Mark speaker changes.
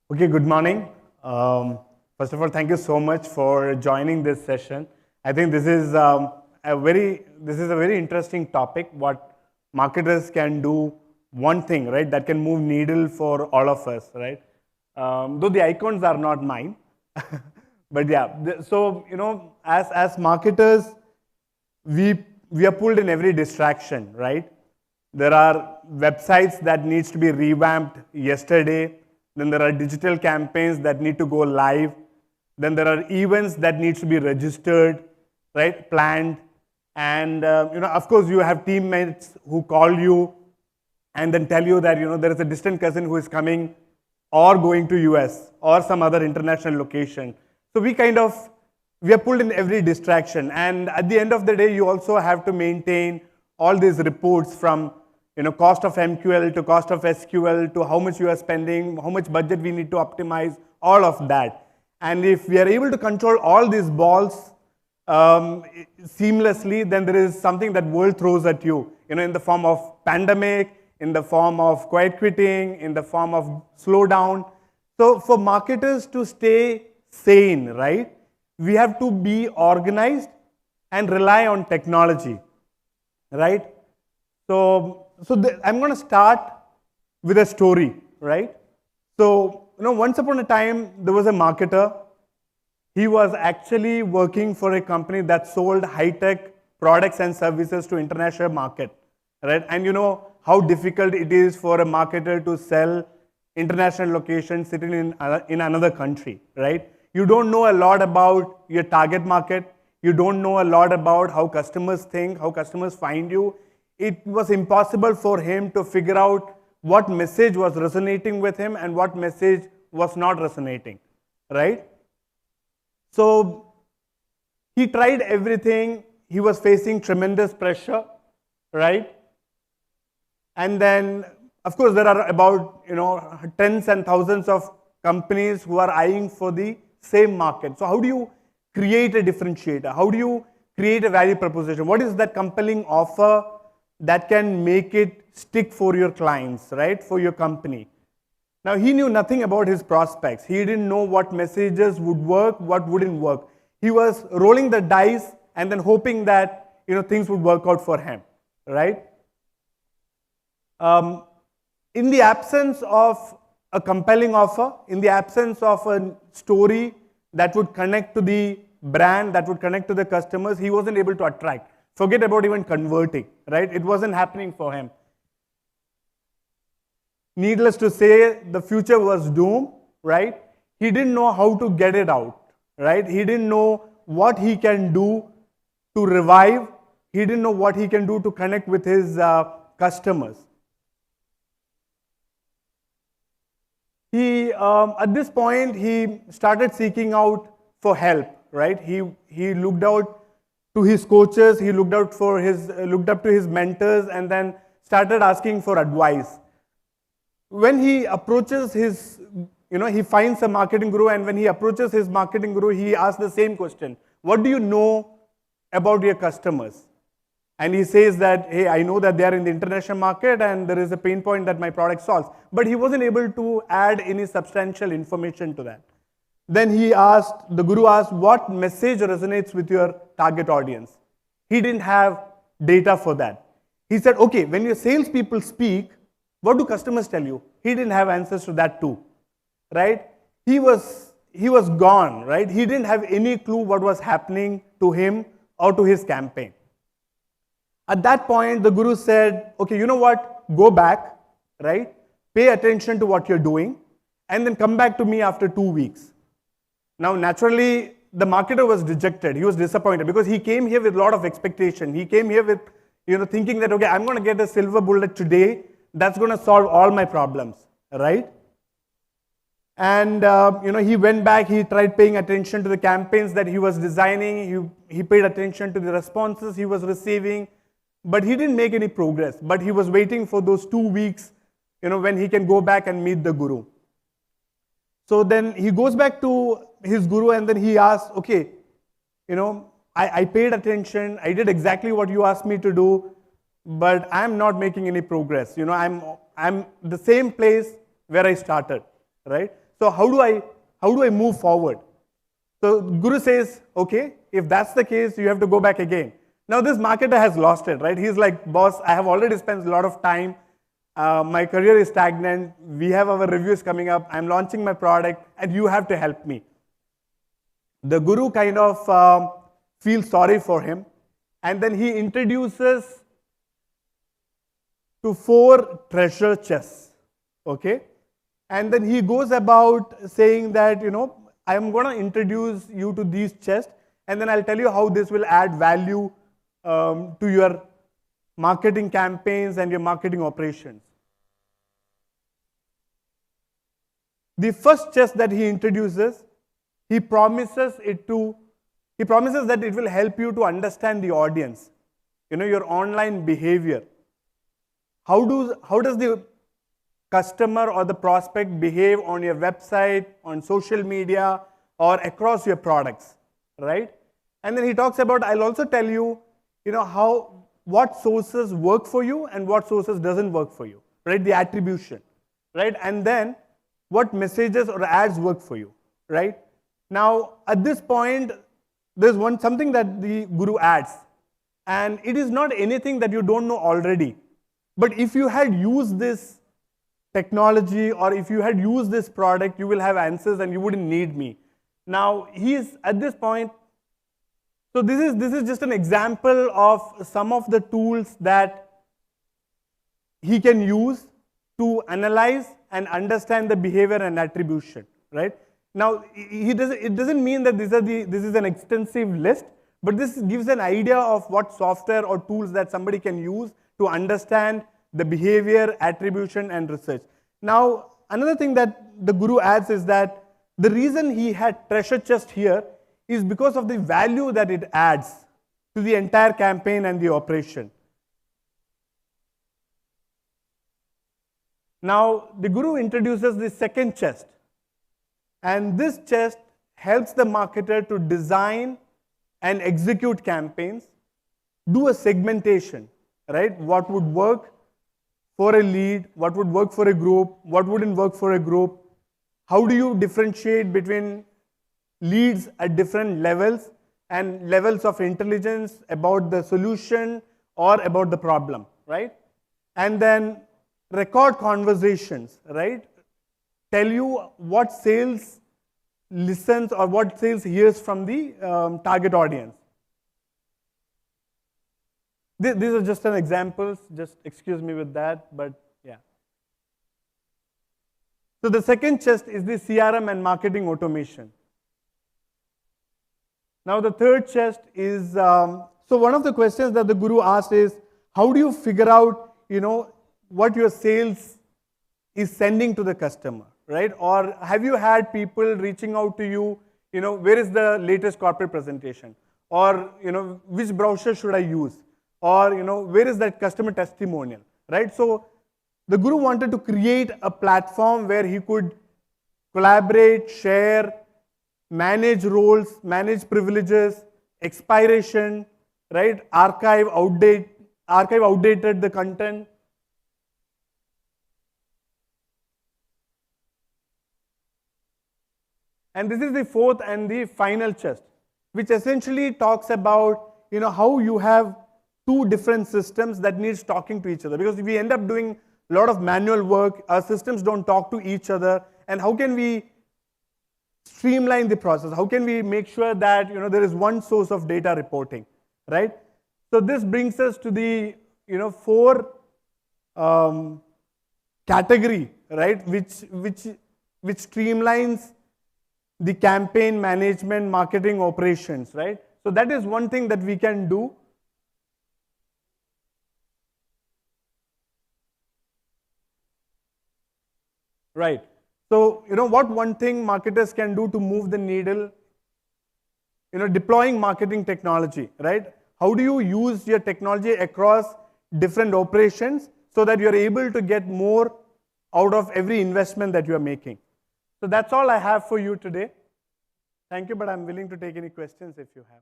Speaker 1: Okay, good morning. First of all, thank you so much for joining this session. I think this is a very interesting topic. What marketers can do, one thing, right, that can move needle for all of us, right? Though the icons are not mine, but yeah. So as marketers, we are pulled in every distraction, right? There are websites that needs to be revamped yesterday. Then there are digital campaigns that need to go live. Then there are events that needs to be registered, right, planned. And of course, you have teammates who call you and then tell you that there is a distant cousin who is coming or going to US or some other international location. So we are pulled in every distraction, and at the end of the day you also have to maintain all these reports from cost of MQL to cost of SQL to how much you are spending, how much budget we need to optimize, all of that. And if we are able to control all these balls seamlessly, then there is something that world throws at you, in the form of pandemic, in the form of quiet quitting, in the form of slowdown. So for marketers to stay sane, right, we have to be organized and rely on technology, right? I'm going to start with a story, right? So, once upon a time, there was a marketer. He was actually working for a company that sold high-tech products and services to international market, right? And you know how difficult it is for a marketer to sell international locations sitting in another country, right? You don't know a lot about your target market. You don't know a lot about how customers think, how customers find you. It was impossible for him to figure out what message was resonating with him and what message was not resonating, right? So he tried everything. He was facing tremendous pressure, right? And then, of course, there are about tens and thousands of companies who are eyeing for the same market. So how do you create a differentiator? How do you create a value proposition? What is that compelling offer that can make it stick for your clients, right, for your company? Now, he knew nothing about his prospects. He didn't know what messages would work, what wouldn't work. He was rolling the dice and then hoping that things would work out for him, right? In the absence of a compelling offer, in the absence of a story that would connect to the brand, that would connect to the customers, he wasn't able to attract. Forget about even converting, right? It wasn't happening for him. Needless to say, the future was doomed, right? He didn't know how to get it out, right? He didn't know what he can do to revive. He didn't know what he can do to connect with his customers. At this point, he started seeking out for help, right? He looked out to his coaches, he looked up to his mentors, and then started asking for advice. When he approaches he finds a marketing guru, and when he approaches his marketing guru, he asks the same question: what do you know about your customers? And he says that, hey, I know that they are in the international market and there is a pain point that my product solves. But he wasn't able to add any substantial information to that. Then the guru asked, what message resonates with your target audience? He didn't have data for that. He said, okay, when your salespeople speak, what do customers tell you? He didn't have answers to that too, right? He was gone, right? He didn't have any clue what was happening to him or to his campaign. At that point, the guru said, okay, you know what? Go back, right? Pay attention to what you're doing, and then come back to me after 2 weeks. Now, naturally, the marketer was dejected. He was disappointed because he came here with a lot of expectation. He came here with, thinking that, okay, I'm going to get a silver bullet today. That's going to solve all my problems, right? And, he went back. He tried paying attention to the campaigns that he was designing. He paid attention to the responses he was receiving. But he didn't make any progress. But he was waiting for those 2 weeks, when he can go back and meet the guru. So then he goes back to his guru and then he asks, okay, I paid attention. I did exactly what you asked me to do, but I'm not making any progress. I'm the same place where I started, right? So how do I move forward? So Guru says, okay, if that's the case, you have to go back again. Now this marketer has lost it, right? He's like, boss, I have already spent a lot of time. My career is stagnant. We have our reviews coming up. I'm launching my product and you have to help me. The Guru kind of feels sorry for him. And then he introduces to 4 treasure chests, okay? And then he goes about saying that, I am going to introduce you to these chests, and then I'll tell you how this will add value to your marketing campaigns and your marketing operations. The first chest that he introduces, he promises that it will help you to understand the audience, your online behavior. How does the customer or the prospect behave on your website, on social media, or across your products, right? And then he talks about, I'll also tell you, what sources work for you and what sources doesn't work for you, right? The attribution, right? And then what messages or ads work for you, right? Now, at this point, there's something that the Guru adds, and it is not anything that you don't know already. But if you had used this technology or if you had used this product, you will have answers and you wouldn't need me. Now, he's at this point, so this is just an example of some of the tools that he can use to analyze and understand the behavior and attribution, right? Now, it doesn't mean that this is an extensive list, but this gives an idea of what software or tools that somebody can use to understand the behavior, attribution, and research. Now, another thing that the Guru adds is that the reason he had treasure chest here is because of the value that it adds to the entire campaign and the operation. Now, the Guru introduces the second chest, and this chest helps the marketer to design and execute campaigns, do a segmentation, right? What would work for a lead, what would work for a group, what wouldn't work for a group. How do you differentiate between leads at different levels and levels of intelligence about the solution or about the problem, right? And then record conversations, right? Tell you what sales listens or what sales hears from the target audience. These are just an examples, just excuse me with that, but yeah. So the second chest is the CRM and marketing automation. Now the third chest is, so one of the questions that the Guru asked is, how do you figure out, what your sales is sending to the customer, right? Or have you had people reaching out to you, where is the latest corporate presentation? Or, which brochure should I use? Or, where is that customer testimonial, right? So the Guru wanted to create a platform where he could collaborate, share, manage roles, manage privileges, expiration, right? Archive outdated the content. And this is the fourth and the final chest, which essentially talks about, how you have 2 different systems that needs talking to each other. Because if we end up doing a lot of manual work, our systems don't talk to each other. And how can we streamline the process? How can we make sure that, there is one source of data reporting, right? So this brings us to the, 4 category, right? Which streamlines the campaign management, marketing operations, right? So that is one thing that we can do. Right. So, what one thing marketers can do to move the needle, deploying marketing technology, right? How do you use your technology across different operations so that you're able to get more out of every investment that you're making? So that's all I have for you today. Thank you, but I'm willing to take any questions if you have.